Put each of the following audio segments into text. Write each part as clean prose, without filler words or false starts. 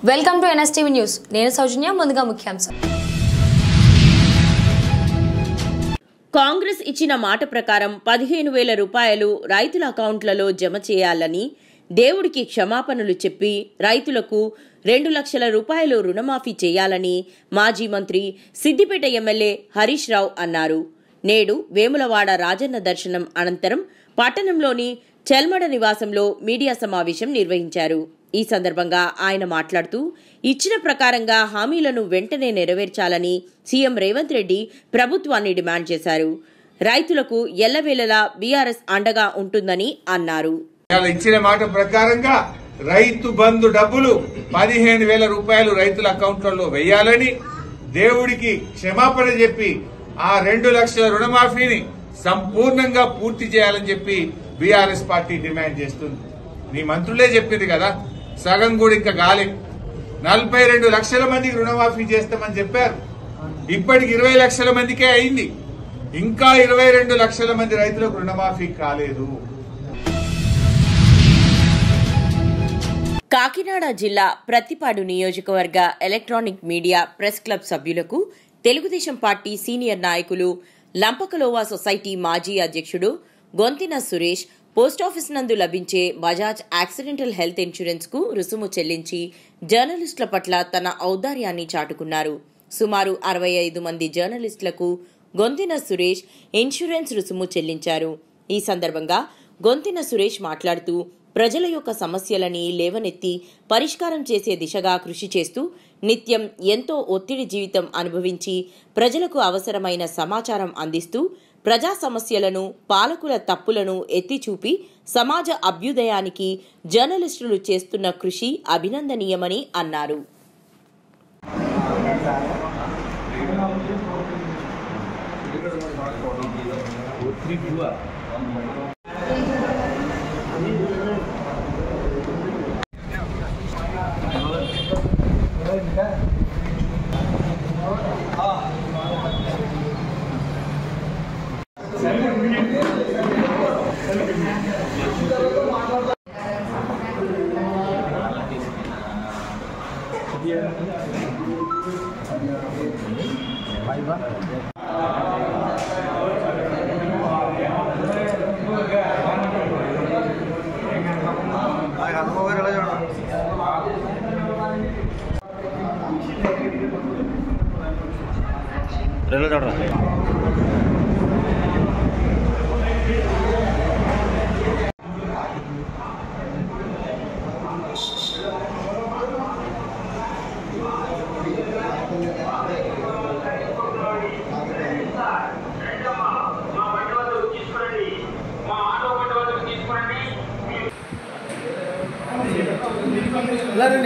Welcome to NSTV news. నేను సౌజన్య. ముందుగా ముఖ్యాంశం. కాంగ్రెస్ ఇచ్చిన మాట ప్రకారం 15,000 రూపాయలు రైతుల అకౌంట్లలో జమ చేయాలని, దేవుడికి క్షమాపణలు చెప్పి రైతులకు 2 లక్షల రూపాయలు రుణమాఫీ చేయాలని మాజీ మంత్రి సిద్దిపేట ఎమ్మెల్యే హరీష్ రావు అన్నారు. నేడు వేములవాడ రాజన్న దర్శనం అనంతరం పట్టణంలోని చెల్మడ నివాసంలో మీడియా సమావేశం నిర్వహించారు. ఈ సందర్భంగా ఆయన మాట్లాడుతూ, ఇచ్చిన ప్రకారంగా హామీలను వెంటనే నెరవేర్చాలని సీఎం రేవంత్ రెడ్డి ప్రభుత్వాన్ని డిమాండ్ చేశారు. రైతులకు ఎల్లవేళలా బీఆర్ఎస్ అండగా ఉంటుందని అన్నారు. ఇచ్చిన మాట ప్రకారంగా రైతు బంధు డబ్బులు 15,000 రూపాయలు రైతుల అకౌంట్లలో వేయాలని, దేవుడికి క్షమాపణ చెప్పి ఆ 2 లక్షల రుణమాఫీని సంపూర్ణంగా పూర్తి చేయాలని చెప్పి బీఆర్ఎస్ పార్టీ డిమాండ్ చేస్తుంది. నీ మంత్రులే చెప్పింది కదా, సగం కూడా ఇంకా గాలి. 42 లక్షల మందికి రుణమాఫీ చేస్తామని చెప్పారు. ఇప్పటికి 20 లక్షల మందికే అయింది. ఇంకా 22 లక్షల మంది రైతులకు రుణమాఫీ కాలేదు. కాకినాడ జిల్లా ప్రత్తిపాడు నియోజకవర్గ ఎలక్ట్రానిక్ మీడియా ప్రెస్ క్లబ్ సభ్యులకు తెలుగుదేశం పార్టీ సీనియర్ నాయకులు లంపకలోవా సొసైటీ మాజీ అధ్యక్షుడు గొంతిన సురేష్ పోస్టాఫీస్ నందు లభించే బజాజ్ యాక్సిడెంటల్ హెల్త్ ఇన్సూరెన్స్ కు రుసుము చెల్లించి జర్నలిస్టుల పట్ల తన ఔదార్యాన్ని చాటుకున్నారు. సుమారు 65 మంది జర్నలిస్టులకు గొంతిన సురేష్ ఇన్సూరెన్స్ రుసుము చెల్లించారు. ఈ సందర్భంగా గొంతిన సురేష్ మాట్లాడుతూ, ప్రజల యొక్క సమస్యలని లేవనెత్తి పరిష్కారం చేసే దిశగా కృషి చేస్తూ నిత్యం ఎంతో ఒత్తిడి జీవితం అనుభవించి ప్రజలకు అవసరమైన సమాచారం అందిస్తూ ప్రజా సమస్యలను, పాలకుల తప్పులను ఎత్తిచూపి సమాజ అభ్యుదయానికి జర్నలిస్టులు చేస్తున్న కృషి అభినందనీయమని అన్నారు.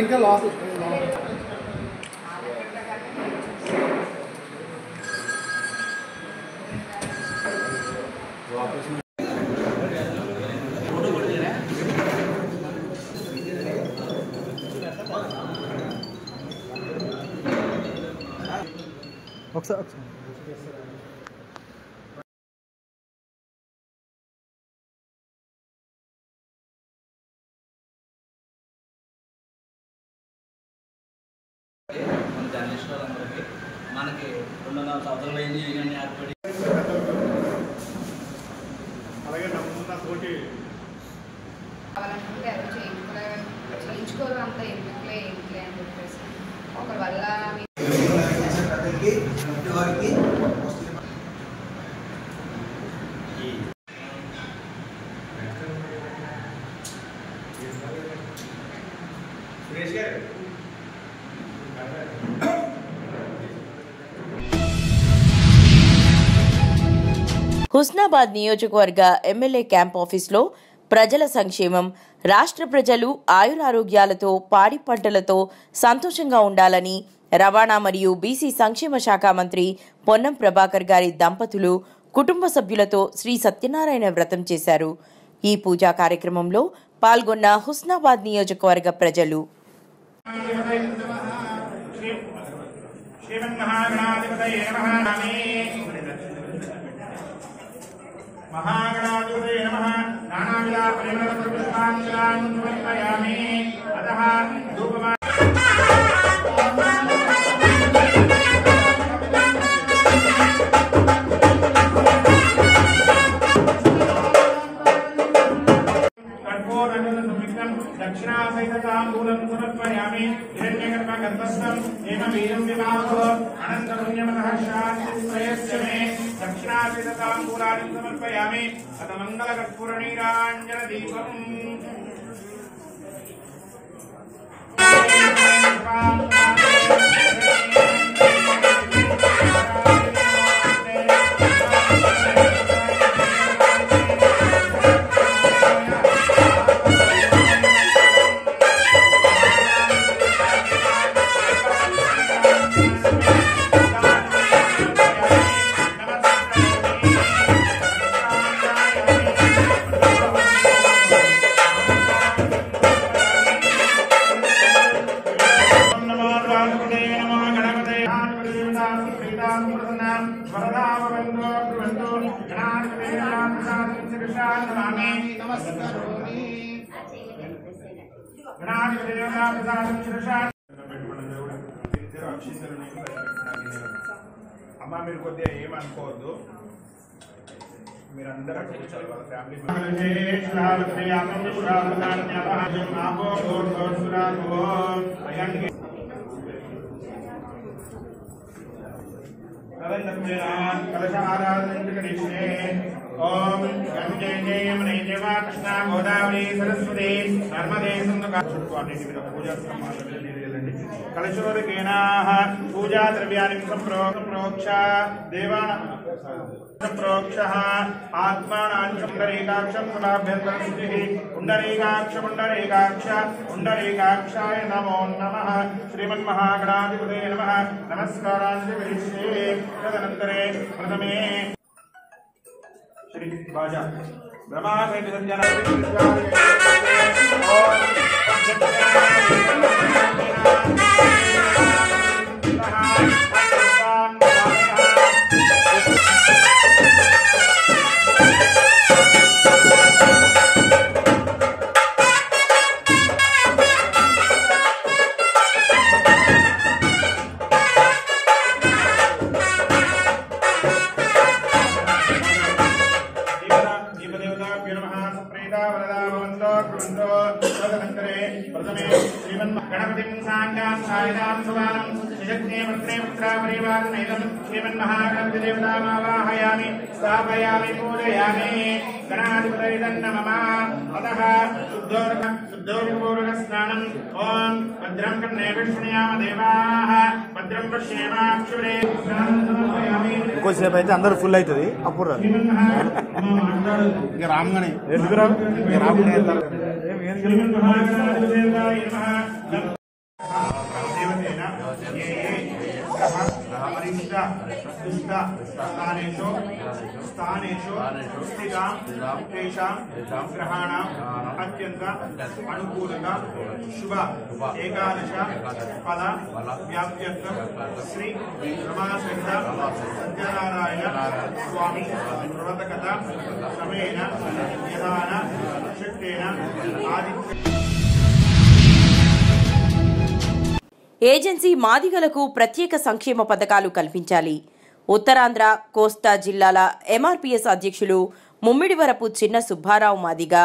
ఇంకా లాస్ ఒకసారి జర్నలిస్టులందరికీ మనకి 2.5 సంవత్సరాలు అయింది ఏర్పడి అలాగే నమ్ముతున్న తోటి కావాలనుకుంటే ఎవరు చేయించుకోరు, అంత ఎందుకులే అని చెప్పేసి ఒకరి వల్ల హుస్నాబాద్ నియోజకవర్గ ఎమ్మెల్యే క్యాంప్ ఆఫీస్లో ప్రజల సంక్షేమం, రాష్ట్ర ప్రజలు ఆయురారోగ్యాలతో పాడి పంటలతో సంతోషంగా ఉండాలని రవాణా మరియు బీసీ సంక్షేమ శాఖ మంత్రి పొన్నం ప్రభాకర్ గారి దంపతులు కుటుంబ సభ్యులతో శ్రీ సత్యనారాయణ వ్రతం చేశారు. ఈ పూజా కార్యక్రమంలో పాల్గొన్న హుస్నాబాద్ నియోజకవర్గ ప్రజలు महागणाधिपतये नमः। नानाविध परिमल पुष्पाञ्जलान् समर्पयामि। अतः धूपमा दक्षिणाभिदताम्बूलं समर्पयामि हिरण्यगर्भगर्भस्थं हेमवीर्यं विवाहो अनन्तपुण्यमतः शान्तिश्रयश्च मे दक्षिणाभिदताम्बूलानि समर्पयामि अथ मङ्गलकर्पूरनीराञ्जनदीपम् అమ్మా మీరు కొద్దిగా ఏమనుకోవద్దు మీరందరూ కూర్చోవాలి వాళ్ళ ఫ్యామిలీ ఓం కృష్ణ గోదావరి సరస్వతి నర్మదే పూజా కలశోదకేనా పూజా ద్రవ్యాన్ని సంప్రోక్ష దేవాన ప్రోక్ష ఆత్మానాండరీకాక్షం సమాభ్యంతరశుద్ధి పుండరీకాక్షాయ నమో నమః శ్రీమన్మహాగణాధిపతే నమః నమస్కారాన్ని విరిష్యే తదనంతరే ప్రథమే శ్రీ బాజా బ్రహ్మాసైతి సంజన श्रीमन्महागणपतिदेवतामावाहयामि स्थापयामि पूजयामि गणाधिपतये नमः अतः शुद्धोदकपूर्वकस्नानम् ॐ भद्रं कर्णेभिः देवाः भद्रं पश्येमाक्षुरे కొద్దిసేపు అయితే అందరూ ఫుల్ అవుతుంది అప్పుడు ఇక రామ్గానే ఎందుకు రాము ఇక రామునే ग्रहाणाम् अत्यंत अनुकूलता शुभ एकादश फल व्याप्त्यर्थ श्री रमासहित सत्यनारायण स्वामी व्रतकथा क्रमेण यथान शक्तेन आदित्य ఏజెన్సీ మాదిగలకు ప్రత్యేక సంక్షేమ పథకాలు కల్పించాలి. ఉత్తరాంధ్ర కోస్తా జిల్లాల ఎంఆర్పీఎస్ అధ్యక్షులు ముమ్మిడివరపు చిన్న సుబ్బారావు మాదిగ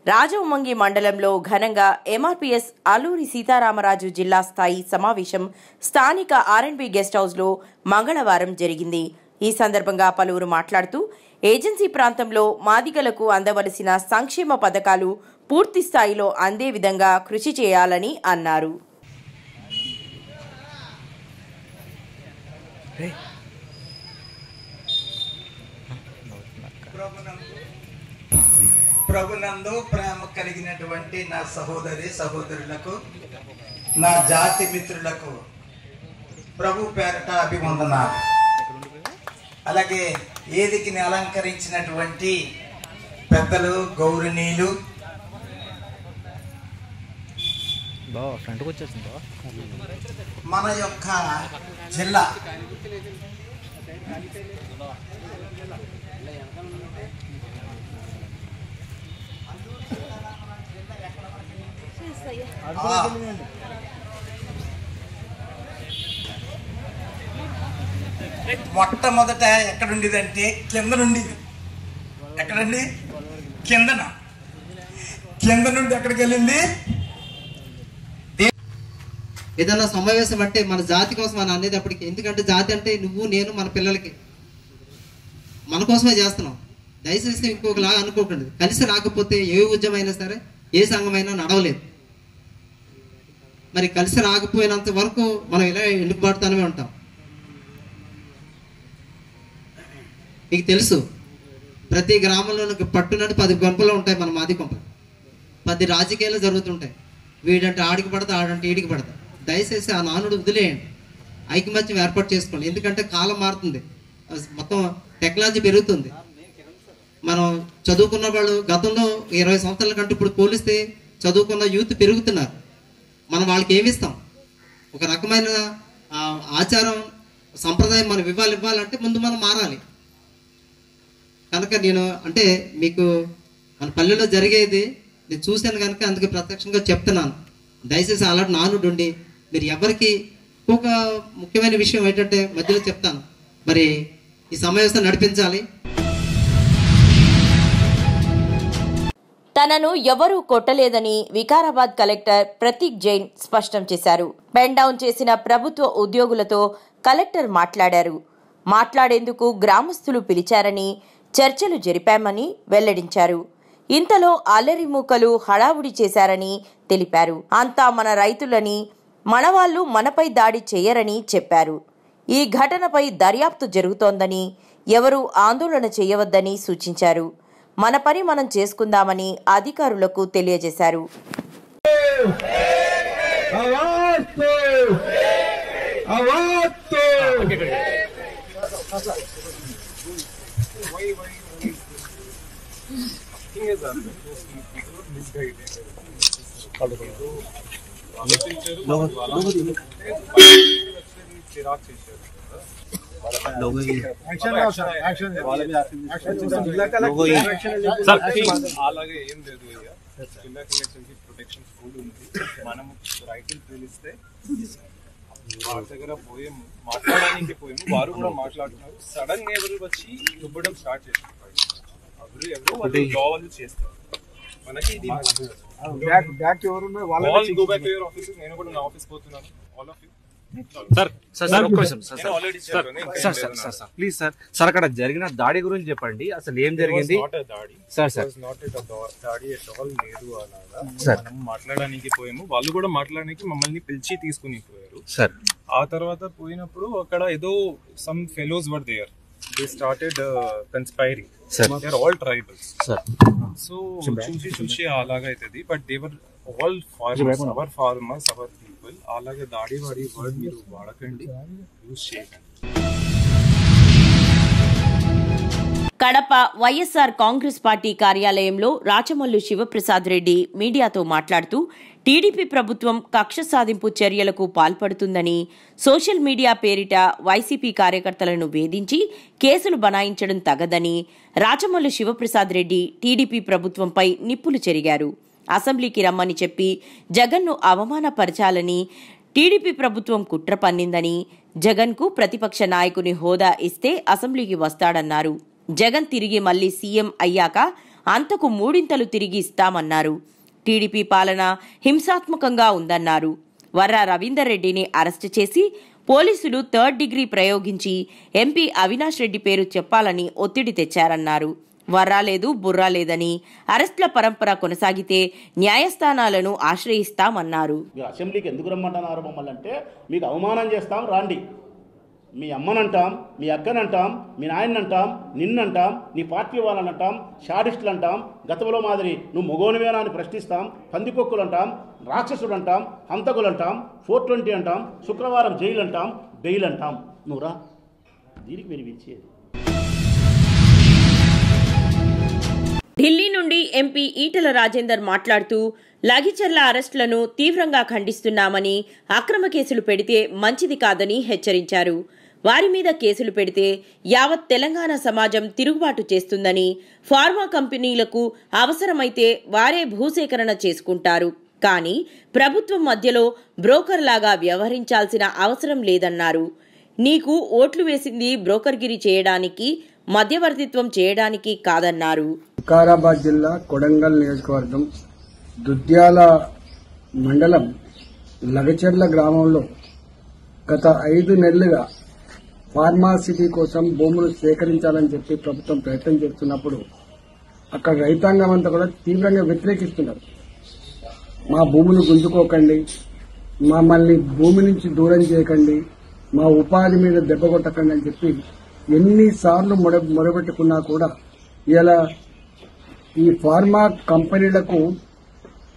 రాజవమంగి మండలంలో ఘనంగా ఎంఆర్పీఎస్ అల్లూరి సీతారామరాజు జిల్లా స్థాయి సమావేశం స్థానిక ఆర్ఎండ్బి గెస్ట్ హౌస్లో మంగళవారం జరిగింది. ఈ సందర్భంగా పలువురు మాట్లాడుతూ ఏజెన్సీ ప్రాంతంలో మాదిగలకు అందవలసిన సంక్షేమ పథకాలు పూర్తి స్థాయిలో అందే విధంగా కృషి చేయాలని అన్నారు. ప్రభునందు ప్రేమ కలిగినటువంటి నా సహోదరులకు నా జాతి మిత్రులకు ప్రభు పేరట అభివందనాలు. అలాగే వేదికని అలంకరించినటువంటి పెద్దలు గౌరవనీయులు మన యొక్క జిల్లా మొట్టమొదట ఎక్కడుండేదంటే కింద నుండి ఎక్కడండి కింద నుండి ఎక్కడికి వెళ్ళింది ఏదైనా సమావేశం అంటే మన జాతి కోసం అని అనేటప్పటికి, ఎందుకంటే జాతి అంటే నువ్వు నేను మన పిల్లలకి మన కోసమే చేస్తున్నాం. దయచేసి ఇంకొకలాగా అనుకోకండి. కలిసి రాకపోతే ఏ ఉద్యమం అయినా సరే, ఏ సంఘమైనా నడవలేదు. మరి కలిసి రాకపోయినంత వరకు మనం ఇలా ఎన్నుకుబాటుతూనే ఉంటాం. మీకు తెలుసు, ప్రతి గ్రామంలో పట్టునట్టు 10 కొంపలు ఉంటాయి. మన మాది కొంపలు 10 రాజకీయాలు జరుగుతుంటాయి. వీడంటే ఆడికి పడతా, ఆడంటే ఈడికి పడతా. దయచేసి ఆ నానుడు వదిలేయండి, ఐకమత్యం ఏర్పాటు చేసుకోండి. ఎందుకంటే కాలం మారుతుంది, మొత్తం టెక్నాలజీ పెరుగుతుంది. మనం చదువుకున్న వాళ్ళు గతంలో 20 సంవత్సరాల కంటే ఇప్పుడు పోలిస్తే చదువుకున్న యూత్ పెరుగుతున్నారు. మనం వాళ్ళకి ఏమిస్తాం? ఒక రకమైన ఆచారం సంప్రదాయం మనం ఇవ్వాలంటే ముందు మనం మారాలి. కనుక నేను అంటే మీకు మన పల్లెలో జరిగేది నేను చూశాను కనుక అందుకే ప్రత్యక్షంగా చెప్తున్నాను. దయచేసి అలాంటి నానుడు ఉండి మీరు ఎవరికి. ఇంకొక ముఖ్యమైన విషయం ఏంటంటే మధ్యలో చెప్తాను, మరి ఈ సమావేశం నడిపించాలి. తనను ఎవరూ కొట్టలేదని వికారాబాద్ కలెక్టర్ ప్రతీక్ జైన్ స్పష్టం చేశారు. పెన్ డౌన్ చేసిన ప్రభుత్వ ఉద్యోగులతో కలెక్టర్ మాట్లాడారు. మాట్లాడేందుకు గ్రామస్తులు పిలిచారని, చర్చలు జరిపామని వెల్లడించారు. ఇంతలో అల్లరి మూకలు హడావుడి చేశారని తెలిపారు. అంతా మన రైతులని, మనవాళ్లు మనపై దాడి చేయరని చెప్పారు. ఈ ఘటనపై దర్యాప్తు జరుగుతోందని, ఎవరూ ఆందోళన చేయవద్దని సూచించారు. మన పని మనం చేసుకుందామని అధికారులకు తెలియజేశారు. అలాగే ఏం లేదు. జిల్లా కలెక్టర్ కి ప్రొటెక్షన్ ఫుల్ ఉంది. మనం రైతులు పిలిస్తే వాళ్ళ దగ్గర పోయాము, మాట్లాడడానికి పోయాము. వారు కూడా మాట్లాడుతున్నారు. సడన్ గా ఎవరు వచ్చి దుబ్బడం స్టార్ట్ చేస్తారు. ఎవరు వాళ్ళు చేస్తారు. మనకి ఇది నేను కూడా నా ఆఫీస్ పోతున్నాను. All of you please sir అక్కడ జరిగిన దాడి గురించి చెప్పండి. అసలు ఏం జరిగింది? మనం మాట్లాడడానికి పోయాము, వాళ్ళు కూడా మాట్లాడడానికి మమ్మల్ని పిలిచి తీసుకుని పోయారు సార్. ఆ తర్వాత పోయినప్పుడు అక్కడ ఏదో some fellows were there. They started conspiring. They are all tribals. So చూసి అలాగా అవుతుంది. But they were all farmers, our farmers, our people. అలాగే దాడి వాడి వర్డ్ మీరు వాడకండి, యూజ్ చేయకండి. కడప వైఎస్ఆర్ కాంగ్రెస్ పార్టీ కార్యాలయంలో రాచమల్లు శివప్రసాద్ రెడ్డి మీడియాతో మాట్లాడుతూ టీడీపీ ప్రభుత్వం కక్ష సాధింపు చర్యలకు పాల్పడుతుందని, సోషల్ మీడియా పేరిట వైసీపీ కార్యకర్తలను వేధించి కేసులు బనాయించడం తగదని రాచమల్లు శివప్రసాద్ రెడ్డి టీడీపీ ప్రభుత్వంపై నిప్పులు చెరిగారు. అసెంబ్లీకి రమ్మని చెప్పి జగన్ను అవమానపరచాలని టీడీపీ ప్రభుత్వం కుట్ర పన్నిందని, జగన్కు ప్రతిపక్ష నాయకుని హోదా ఇస్తే అసెంబ్లీకి వస్తాడన్నారు. జగన్ తిరిగి మళ్లీ సీఎం అయ్యాక అంతకు 3 తిరిగి ఇస్తామన్నారు. టీడీపీ పాలన హింసాత్మకంగా ఉందన్నారు. వర్రా రవీందర్ రెడ్డిని అరెస్టు చేసి పోలీసులు 3rd డిగ్రీ ప్రయోగించి ఎంపీ అవినాష్ రెడ్డి పేరు చెప్పాలని ఒత్తిడి తెచ్చారన్నారు. వర్రా లేదు బుర్రా లేదని, అరెస్టుల పరంపర కొనసాగితే న్యాయస్థానాలను ఆశ్రయిస్తామన్నారు. అసెంబ్లీకి ఎందుకు రమ్మంటున్నారు మమ్మల్ని అంటే, మీకు అవమానం చేస్తాం రాండి. మీ అమ్మనంటాం, మీ అక్కనంటాం, మీ నాయనంటాం, నిన్నంటాం, నీ పార్టీ వాళ్ళనంటాం, షాడిస్టులు అంటాం, గతంలో మాదిరి నువ్వు మొగోనివేనా అని ప్రశ్నిస్తాం, పందికొక్కులు అంటాం, రాక్షసుడు అంటాం, హంతకులు అంటాం, 420 అంటాం, శుక్రవారం జైలు అంటాం, బెయిల్ అంటాం. నువ్వురా దీనికి మీరు ఇచ్చేది. ఢిల్లీ నుండి ఎంపీ ఈటెల రాజేందర్ మాట్లాడుతూ లగిచర్ల అరెస్టులను తీవ్రంగా ఖండిస్తున్నామని, అక్రమ కేసులు పెడితే మంచిది కాదని హెచ్చరించారు. వారి మీద కేసులు పెడితే యావత్ తెలంగాణ సమాజం తిరుగుబాటు చేస్తుందని, ఫార్మా కంపెనీలకు అవసరమైతే వారే భూసేకరణ చేసుకుంటారు, కానీ ప్రభుత్వం మధ్యలో బ్రోకర్ లాగా వ్యవహరించాల్సిన అవసరం లేదన్నారు. నీకు ఓట్లు వేసింది బ్రోకర్గిరి చేయడానికి, మధ్యవర్తిత్వం చేయడానికి కాదన్నారు. వికారాబాద్ జిల్లా కొడంగల్ నియోజకవర్గం దుద్యాల మండలం లగచెర్ల గ్రామంలో గత 5 నెలలుగా ఫార్మాసిటీ కోసం భూములు సేకరించాలని చెప్పి ప్రభుత్వం ప్రయత్నం చేస్తున్నప్పుడు అక్కడ రైతాంగం అంతా కూడా తీవ్రంగా వ్యతిరేకిస్తున్నారు. మా భూములు గుంజుకోకండి, మమ్మల్ని భూమి నుంచి దూరం చేయకండి, మా ఉపాధి మీద దెబ్బ కొట్టకండి అని చెప్పి ఎన్నిసార్లు మొరబెట్టుకున్నా కూడా ఇలా ఈ ఫార్మా కంపెనీలకు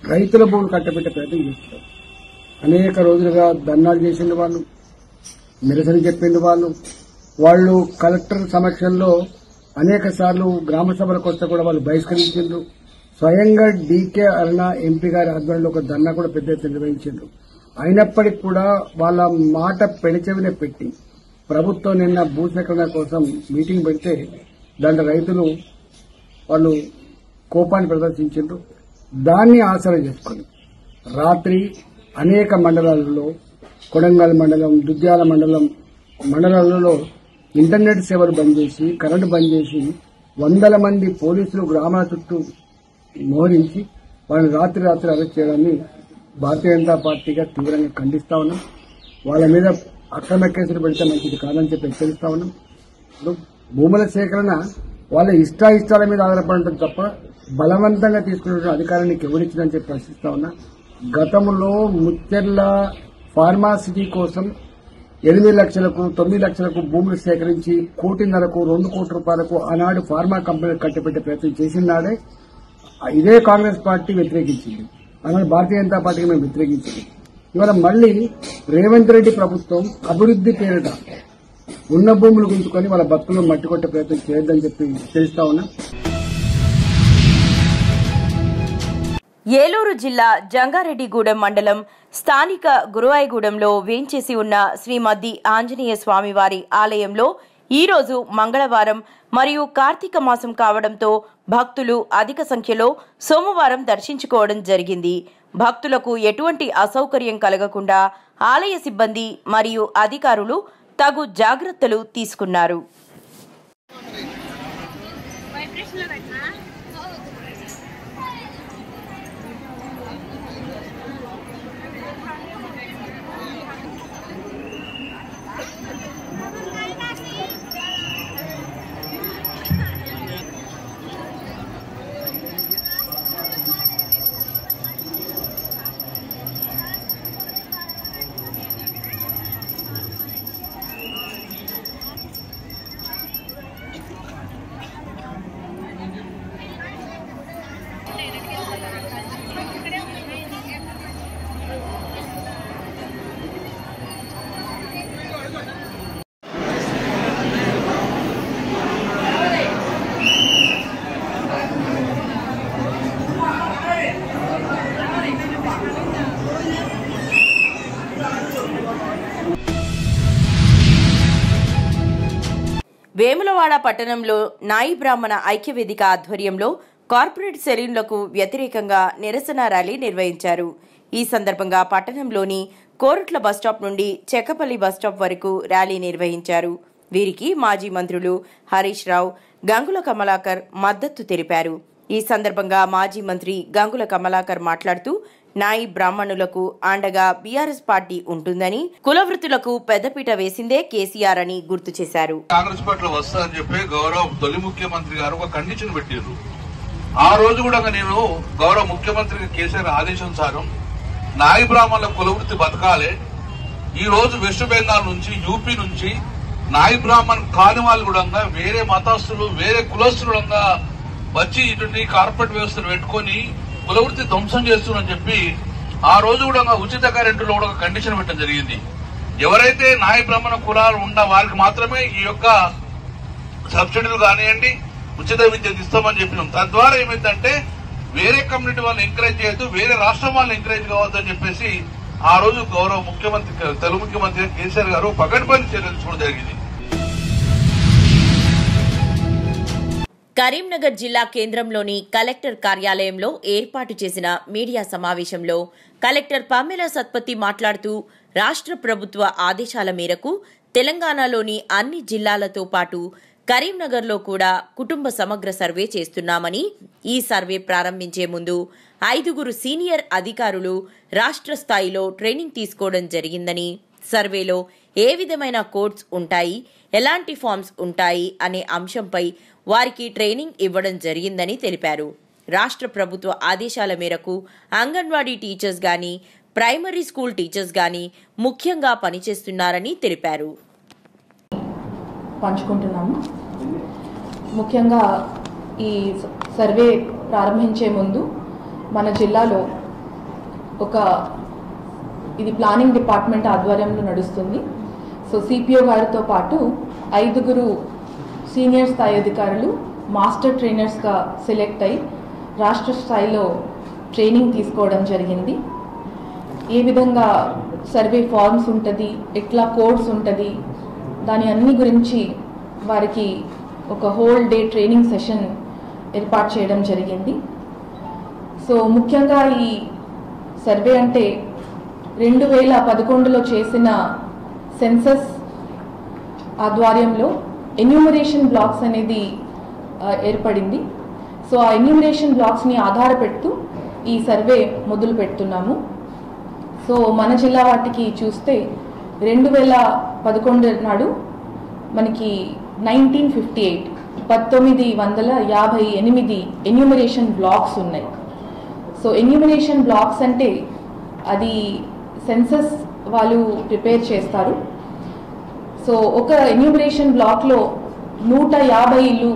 రైతుల భూములు కట్టబెట్టే ప్రయత్నం చేస్తున్నారు. అనేక రోజులుగా ధర్నాలు చేసిండు వాళ్ళు, నిరసన చెప్పిండు వాళ్ళు కలెక్టర్ సమక్షంలో అనేక సార్లు గ్రామ సభలకు వస్తే కూడా వాళ్ళు బహిష్కరించారు. స్వయంగా డీకే అరుణ ఎంపీ గారి ఆధ్వర్యంలో ఒక ధర్నా కూడా పెద్ద ఎత్తున నిర్వహించారు. అయినప్పటికీ కూడా వాళ్ళ మాట పెడచెవిన పెట్టి ప్రభుత్వం నిన్న భూసేకరణ కోసం మీటింగ్ పెడితే దాంట్లో రైతులు వాళ్ళు కోపాన్ని ప్రదర్శించారు. దాన్ని ఆసరా చేసుకుని రాత్రి అనేక మండలాలలో, కొడంగల్ మండలం, దుద్యాల మండలాలలో ఇంటర్నెట్ సేవలు బంద్ చేసి, కరెంటు బంద్ చేసి 100 మంది పోలీసులు గ్రామాల చుట్టూ మోహరించి వాళ్ళని రాత్రి అరెస్ట్ చేయడాన్ని భారతీయ జనతా పార్టీగా తీవ్రంగా ఖండిస్తా ఉన్నాం. వాళ్ళ మీద అక్రమ కేసులు పెడితే మంచిది కాదని చెప్పి హెచ్చరిస్తా ఉన్నాం. భూముల సేకరణ వాళ్ళ ఇష్టాయిష్టాల మీద ఆధారపడి ఉంటుంది తప్ప బలవంతంగా తీసుకునే అధికారాన్ని ఎవరిచ్చిందని చెప్పి ప్రశ్నిస్తా ఉన్నా. గతంలో ముచ్చెర్ల ఫార్మాసిటీ కోసం 8 లక్షలకు 9 లక్షలకు భూములు సేకరించి 1.5 2 కోట్ల రూపాయలకు ఆనాడు ఫార్మా కంపెనీలు కట్టబెట్టే ప్రయత్నం చేసిన నాడే ఇదే కాంగ్రెస్ పార్టీ వ్యతిరేకించింది. ఆనాడు భారతీయ జనతా పార్టీకి మేము వ్యతిరేకించింది. ఇవాళ మళ్లీ రేవంత్ రెడ్డి ప్రభుత్వం అభివృద్ది పేరిట ఉన్న భూములు గుంజుకొని వాళ్ళ భక్తులు మట్టి కొట్టే ప్రయత్నం చేయొద్దని చెప్పి తెలుస్తా ఉన్నా. ఏలూరు జిల్లా జంగారెడ్డిగూడెం మండలం స్థానిక గురువాయిగూడెంలో వేంచేసి ఉన్న శ్రీమద్ది ఆంజనేయ స్వామివారి ఆలయంలో ఈరోజు మంగళవారం మరియు కార్తీక మాసం కావడంతో భక్తులు అధిక సంఖ్యలో సోమవారం దర్శించుకోవడం జరిగింది. భక్తులకు ఎటువంటి అసౌకర్యం కలగకుండా ఆలయ సిబ్బంది మరియు అధికారులు తగు జాగ్రత్తలు తీసుకున్నారు. వేములవాడ పట్టణంలో నాయి బ్రాహ్మణ ఐక్యవేదిక ఆధ్వర్యంలో కార్పొరేట్ సెలూన్లకు వ్యతిరేకంగా నిరసన ర్యాలీ నిర్వహించారు. ఈ సందర్భంగా పట్టణంలోని కోరుట్ల బస్టాప్ నుండి చెక్కపల్లి బస్టాప్ వరకు ర్యాలీ నిర్వహించారు. వీరికి మాజీ మంత్రులు హరీష్ రావు, గంగుల కమలాకర్ మద్దతు తెలిపారు. ఈ సందర్భంగా మాజీ మంత్రి గంగుల కమలాకర్ మాట్లాడుతూ నాయి బ్రాహ్మణులకు అండగా బీఆర్ఎస్ పార్టీ ఉంటుందని, కులవృత్తులకు పెద్దపీట వేసిందే కేసీఆర్ అని గుర్తు చేశారు. కాంగ్రెస్ పార్టీలో వస్తారని చెప్పి గౌరవ తొలి ముఖ్యమంత్రి గారు ఒక కండిషన్ పెట్టారు. ఆ రోజు కూడా నేను గౌరవ ముఖ్యమంత్రి కేసీఆర్ ఆదేశించారు, నాయి బ్రాహ్మణుల కులవృత్తి బతకాలి. ఈ రోజు వెస్ట్ బెంగాల్ నుంచి, యూపీ నుంచి నాయి బ్రాహ్మణ్ కాని వాళ్ళు కూడా వేరే మతస్థులు, వేరే కులస్తులు వచ్చి ఇటువంటి కార్పొరేట్ వ్యవస్థను పెట్టుకుని కులవృత్తి ధ్వంసం చేస్తున్నారని చెప్పి ఆ రోజు కూడా ఉచిత కరెంటులో కూడా ఒక కండిషన్ పెట్టడం జరిగింది. ఎవరైతే నాయ బ్రాహ్మణ కులాలు ఉన్న వారికి మాత్రమే ఈ యొక్క సబ్సిడీలు కానివ్వండి, ఉచిత విద్య ఇస్తామని చెప్పినాం. తద్వారా ఏమైందంటే వేరే కమ్యూనిటీ వాళ్ళని ఎంకరేజ్ చేయొద్దు, వేరే రాష్ట్రం వాళ్ళని ఎంకరేజ్ కావద్దని చెప్పేసి ఆ రోజు గౌరవ ముఖ్యమంత్రి, తెలుగు ముఖ్యమంత్రి కేసీఆర్ గారు పకడ్బందీ చర్యలు తీసుకోవడం జరిగింది. కరీంనగర్ జిల్లా కేంద్రంలోని కలెక్టర్ కార్యాలయంలో ఏర్పాటు చేసిన మీడియా సమావేశంలో కలెక్టర్ పమేలా సత్పతి మాట్లాడుతూ రాష్ట్ర ప్రభుత్వ ఆదేశాల మేరకు తెలంగాణలోని అన్ని జిల్లాలతో పాటు కరీంనగర్లో కూడా కుటుంబ సమగ్ర సర్వే చేస్తున్నామని, ఈ సర్వే ప్రారంభించే ముందు 5 సీనియర్ అధికారులు రాష్ట్ర స్థాయిలో ట్రైనింగ్ తీసుకోవడం జరిగిందని, సర్వేలో ఏ విధమైన కోడ్స్ ఉంటాయి, ఎలాంటి ఫామ్స్ ఉంటాయి అనే అంశంపై వారికి ట్రైనింగ్ ఇవ్వడం జరిగిందని తెలిపారు. రాష్ట్ర ప్రభుత్వ ఆదేశాల మేరకు అంగన్వాడీ టీచర్స్ గాని, ప్రైమరీ స్కూల్ టీచర్స్ గాని ముఖ్యంగా పనిచేస్తున్నారని తెలిపారు. పంచుకుంటున్నాము. ముఖ్యంగా ఈ సర్వే ప్రారంభించే ముందు మన జిల్లాలో ఇది ప్లానింగ్ డిపార్ట్మెంట్ ఆధ్వర్యంలో నడుస్తుంది. సో సిపిఓ గారితో పాటు 5 సీనియర్ స్థాయి అధికారులు మాస్టర్ ట్రైనర్స్గా సెలెక్ట్ అయి రాష్ట్ర స్థాయిలో ట్రైనింగ్ తీసుకోవడం జరిగింది. ఏ విధంగా సర్వే ఫార్మ్స్ ఉంటుంది, ఎట్లా కోడ్స్ ఉంటుంది, దాని అన్ని గురించి వారికి ఒక హోల్ డే ట్రైనింగ్ సెషన్ ఏర్పాటు చేయడం జరిగింది. సో ముఖ్యంగా ఈ సర్వే అంటే 2011లో చేసిన సెన్సస్ ఆధ్వర్యంలో ఎన్యూమరేషన్ బ్లాక్స్ అనేది ఏర్పడింది. సో ఆ ఎన్యూమరేషన్ బ్లాక్స్ని ఆధారపెడుతూ ఈ సర్వే మొదలు పెడుతున్నాము. సో మన జిల్లా వాటికి చూస్తే 2011 నాడు మనకి 1958 ఎన్యూమరేషన్ బ్లాక్స్ ఉన్నాయి. సో ఎన్యూమరేషన్ బ్లాక్స్ అంటే అది సెన్సస్ వాళ్ళు ప్రిపేర్ చేస్తారు. సో ఒక ఎన్యూమరేషన్ బ్లాక్లో 150 ఇల్లు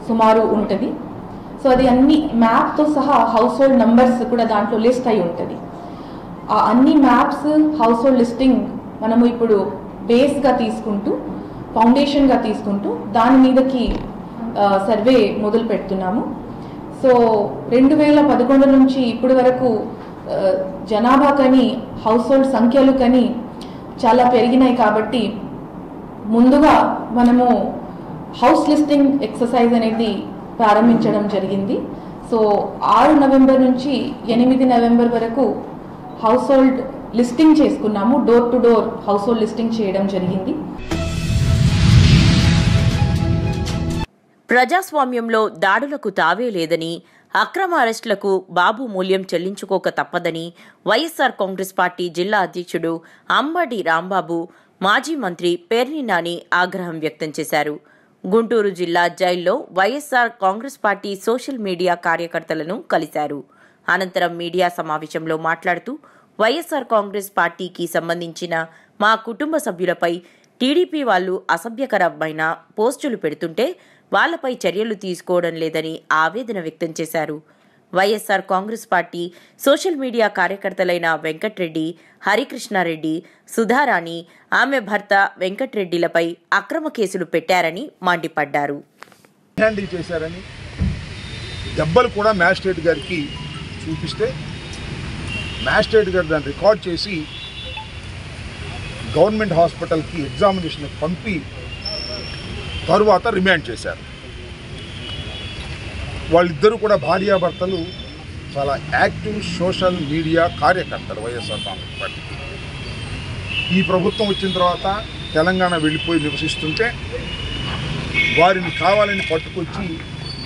సుమారు ఉంటుంది. సో అది అన్ని మ్యాప్తో సహా హౌస్ హోల్డ్ నంబర్స్ కూడా దాంట్లో లిస్ట్ అయి ఉంటుంది. ఆ అన్ని మ్యాప్స్ హౌస్ హోల్డ్ లిస్టింగ్ మనము ఇప్పుడు బేస్గా తీసుకుంటూ, ఫౌండేషన్గా తీసుకుంటూ దాని మీదకి సర్వే మొదలు పెడుతున్నాము. సో 2011 నుంచి ఇప్పటి వరకు జనాభా కానీ హౌస్ హోల్డ్ సంఖ్యలు కానీ చాలా పెరిగినాయి. కాబట్టి ముందుగా మనము హౌస్ లిస్టింగ్ ఎక్సర్సైజ్ అనేది ప్రారంభించడం జరిగింది. సో 6 నవంబర్ నుంచి 8 నవంబర్ వరకు హౌస్ హోల్డ్ లిస్టింగ్ చేసుకున్నాము. Door to door house hold listing చేయడం జరిగింది. ప్రజాస్వామ్యంలో దాడులకు తావే లేదని, అక్రమ అరెస్టులకు బాబు మూల్యం చెల్లించుకోక తప్పదని వైఎస్ఆర్ కాంగ్రెస్ పార్టీ జిల్లా అధ్యక్షుడు అంబటి రాంబాబు, మాజీ మంత్రి పేర్ని నాని ఆగ్రహం వ్యక్తం చేశారు. గుంటూరు జిల్లా జైల్లో YSR Congress party social media కార్యకర్తలను కలిశారు. అనంతరం మీడియా సమావేశంలో మాట్లాడుతూ, వైఎస్ఆర్ కాంగ్రెస్ పార్టీకి సంబంధించిన మా కుటుంబ సభ్యులపై టీడీపీ వాళ్లు అసభ్యకరమైన పోస్టులు పెడుతుంటే వాళ్లపై చర్యలు తీసుకోవడం లేదని ఆవేదన వ్యక్తం చేశారు. YSR Congress party social media కార్యకర్తలైన వెంకట్రెడ్డి, హరికృష్ణారెడ్డి, సుధారాణి, ఆమె భర్త వెంకట్రెడ్డిలపై అక్రమ కేసులు పెట్టారని మండిపడ్డారు. హ్యాండిల్ చేశారని దెబ్బలు కూడా మ్యాజిస్ట్రేట్ గారికి చూపిస్తే మ్యాజిస్ట్రేట్ గారు దాన్ని రికార్డ్ చేసి గవర్నమెంట్ హాస్పిటల్కి ఎగ్జామినేషన్ పంపి తరువాత రిమాండ్ చేశారు. వాళ్ళిద్దరూ కూడా భార్యాభర్తలు చాలా యాక్టివ్ సోషల్ మీడియా కార్యకర్తలు వైఎస్ఆర్ కాంగ్రెస్ పార్టీకి. ఈ ప్రభుత్వం వచ్చిన తర్వాత తెలంగాణ వెళ్ళిపోయి నివసిస్తుంటే వారిని కావాలని పట్టుకొచ్చి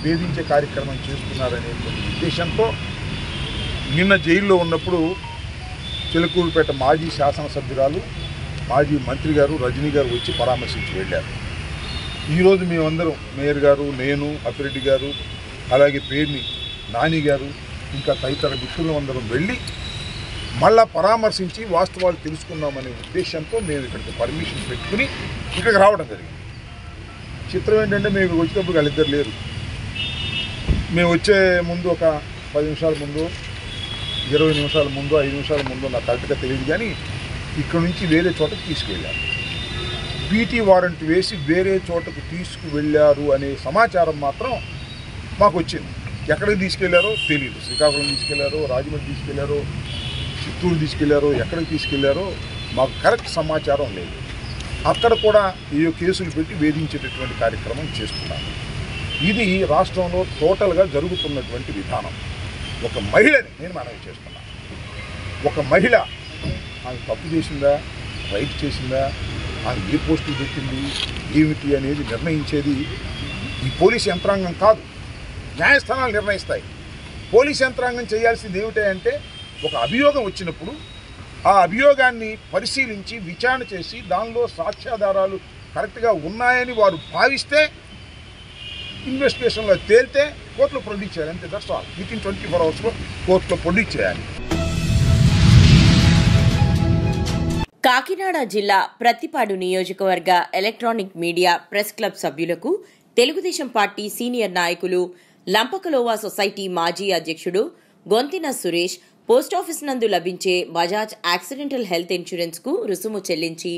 వేధించే కార్యక్రమం చేస్తున్నారనే ఉద్దేశంతో నిన్న జైల్లో ఉన్నప్పుడు చిలకూరుపేట మాజీ శాసనసభ్యురాలు, మాజీ మంత్రి గారు రజనీ గారు వచ్చి పరామర్శించి వెళ్ళారు. ఈరోజు మేమందరం, మేయర్ గారు, నేను, అప్పిరెడ్డి గారు, అలాగే పేర్ని నాని గారు, ఇంకా తదితర మిత్రులు అందరం వెళ్ళి మళ్ళా పరామర్శించి వాస్తవాలు తెలుసుకుందామనే ఉద్దేశంతో మేము ఇక్కడికి పర్మిషన్ పెట్టుకుని ఇక్కడికి రావడం జరిగింది. చిత్రం ఏంటంటే మేము వచ్చేటప్పుడు వాళ్ళిద్దరు లేరు. మేము వచ్చే ముందు ఒక 10 నిమిషాల ముందు, 20 నిమిషాల ముందు, 5 నిమిషాల ముందు నాకు కరెక్ట్గా తెలియదు, కానీ ఇక్కడ నుంచి వేరే చోటకు తీసుకువెళ్ళారు. పీటీ వారెంట్ వేసి వేరే చోటకు తీసుకువెళ్ళారు అనే సమాచారం మాత్రం మాకు వచ్చింది. ఎక్కడికి తీసుకెళ్లారో తెలియదు. శ్రీకాకుళం తీసుకెళ్లారో, రాజమండ్రి తీసుకెళ్లారో, చిత్తూరు తీసుకెళ్లారో, ఎక్కడికి తీసుకెళ్లారో మాకు కరెక్ట్ సమాచారం లేదు. అక్కడ కూడా ఏ కేసులు పెట్టి వేధించేటటువంటి కార్యక్రమం చేస్తున్నారు. ఇది రాష్ట్రంలో టోటల్గా జరుగుతున్నటువంటి విధానం. ఒక మహిళని నేను మనవి చేస్తున్నాను. ఒక మహిళ ఆమె తప్పు చేసిందా, రైట్ చేసిందా, అది ఏ పోస్టులు పెట్టింది ఏమిటి అనేది నిర్ణయించేది ఈ పోలీస్ యంత్రాంగం కాదు, న్యాయస్థానాలు నిర్ణయిస్తాయి. పోలీస్ యంత్రాంగం చేయాల్సింది ఏమిటంటే ఒక అభియోగం వచ్చినప్పుడు ఆ అభియోగాన్ని పరిశీలించి విచారణ చేసి దానిలో సాక్ష్యాధారాలు కరెక్ట్గా ఉన్నాయని వారు భావిస్తే ఇన్వెస్టిగేషన్లో తేలితే కోర్టులో ప్రొడ్యూస్ చేయాలి. అంతే, దట్స్ ఆల్. విత్ ఇన్ 24 అవర్స్లో కోర్టులో ప్రొడ్యూస్ చేయాలి. కాకినాడ జిల్లా ప్రత్తిపాడు నియోజకవర్గ ఎలక్ట్రానిక్ మీడియా ప్రెస్ క్లబ్ సభ్యులకు తెలుగుదేశం పార్టీ సీనియర్ నాయకులు లంపకలోవా సొసైటీ మాజీ అధ్యక్షుడు గొంతిన సురేష్ పోస్టాఫీస్ నందు లభించే బజాజ్ యాక్సిడెంటల్ హెల్త్ ఇన్సూరెన్స్ కు రుసుము చెల్లించి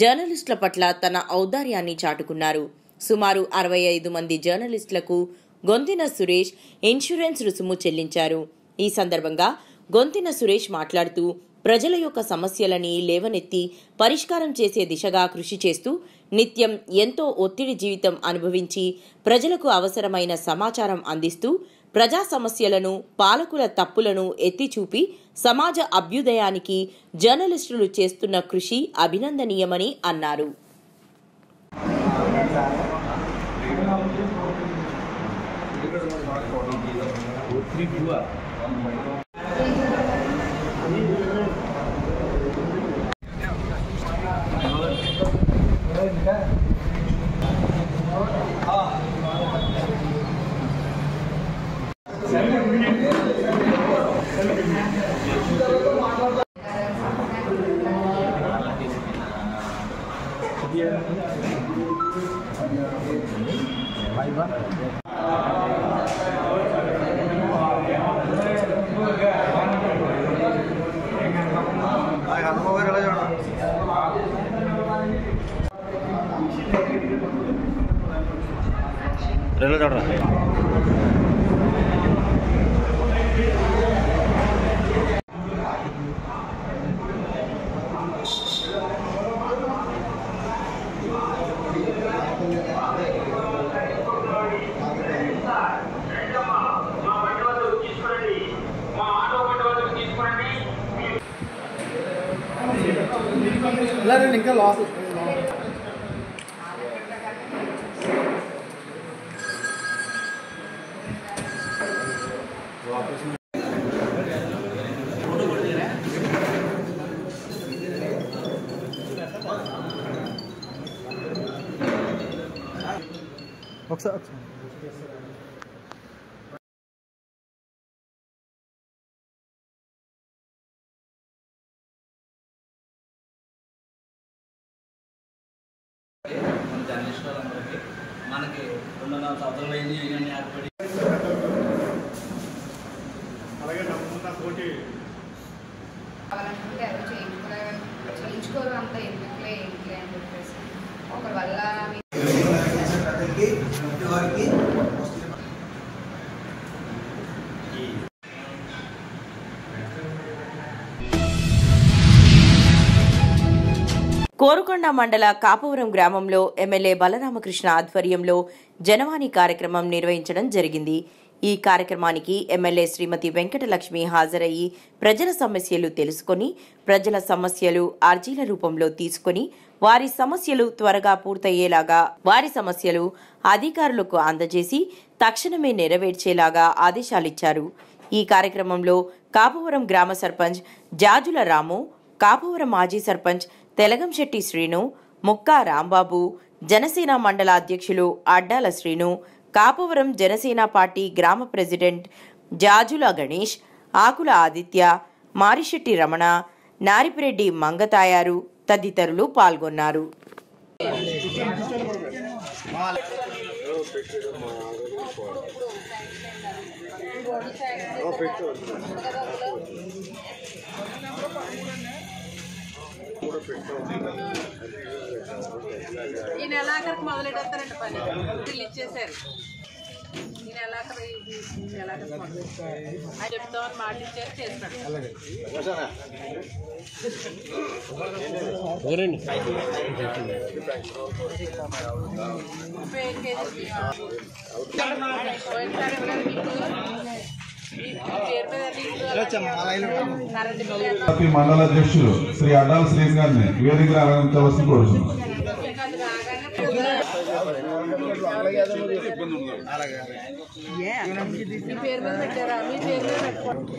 జర్నలిస్టుల పట్ల తన ఔదార్యాన్ని చాటుకున్నారు. సుమారు 65 మంది జర్నలిస్టులకు గొంతిన సురేష్ ఇన్సూరెన్స్ రుసుము చెల్లించారు. ఈ సందర్భంగా గొంతిన సురేష్ మాట్లాడుతూ ప్రజల యొక్క సమస్యలని లేవనెత్తి పరిష్కారం చేసే దిశగా కృషి చేస్తూ నిత్యం ఎంతో ఒత్తిడి జీవితం అనుభవించి ప్రజలకు అవసరమైన సమాచారం అందిస్తూ ప్రజా సమస్యలను, పాలకుల తప్పులను ఎత్తిచూపి సమాజ అభ్యుదయానికి జర్నలిస్టులు చేస్తున్న కృషి అభినందనీయమని అన్నారు. ఇంకా లాస్ ఒకసారి జర్నలిస్టులందరికీ మనకి 2.5 సంవత్సరాలు అయింది యూనియన్ ఏర్పడి అలాగే కావాలనుకుంటే ఎవరు చేయించుకోరు అంత ఎందుకులే ఏంటిలే అని చెప్పేసి ఒకరి వల్ల కోరుకొండ మండల కాపవరం గ్రామంలో ఎమ్మెల్యే బలరామకృష్ణ ఆధ్వర్యంలో జనవాణి కార్యక్రమం నిర్వహించడం జరిగింది. ఈ కార్యక్రమానికి ఎమ్మెల్యే శ్రీమతి వెంకటలక్ష్మి హాజరయ్యి ప్రజల సమస్యలు తెలుసుకొని ప్రజల సమస్యలు అర్జీల రూపంలో తీసుకొని వారి సమస్యలు త్వరగా పూర్తయ్యేలాగా వారి సమస్యలు అధికారులకు అందజేసి తక్షణమే నెరవేర్చేలాగా ఆదేశాలిచ్చారు. ఈ కార్యక్రమంలో కాపవరం గ్రామ సర్పంచ్ జాజుల రాము, కాపవరం మాజీ సర్పంచ్ తెలగంశెట్టి శ్రీను, ముక్కా రాంబాబు, జనసేన మండల అధ్యక్షులు అడ్డాల శ్రీను, కాపవరం జనసేన పార్టీ గ్రామ ప్రెసిడెంట్ జాజుల గణేష్, ఆకుల ఆదిత్య, మారిశెట్టి రమణ, నారిపిరెడ్డి మంగతాయారు తదితరులు పాల్గొన్నారు. ఈ నెలాఖరికి మొదలెడతారంట పని వీళ్ళు ఇచ్చేసారు. ఈ నెలాఖరు అది చెప్తామని మాట ఇచ్చారు, చేస్తాడు. మండల అధ్యక్షులు శ్రీ అడ్డాల శ్రీని గారిని వేదికగా ఆరంభించవలసి కోరుతున్నాం. మీ పేరు మీద పెట్టారా? మీ పేరు మీద పెట్టుకోండి.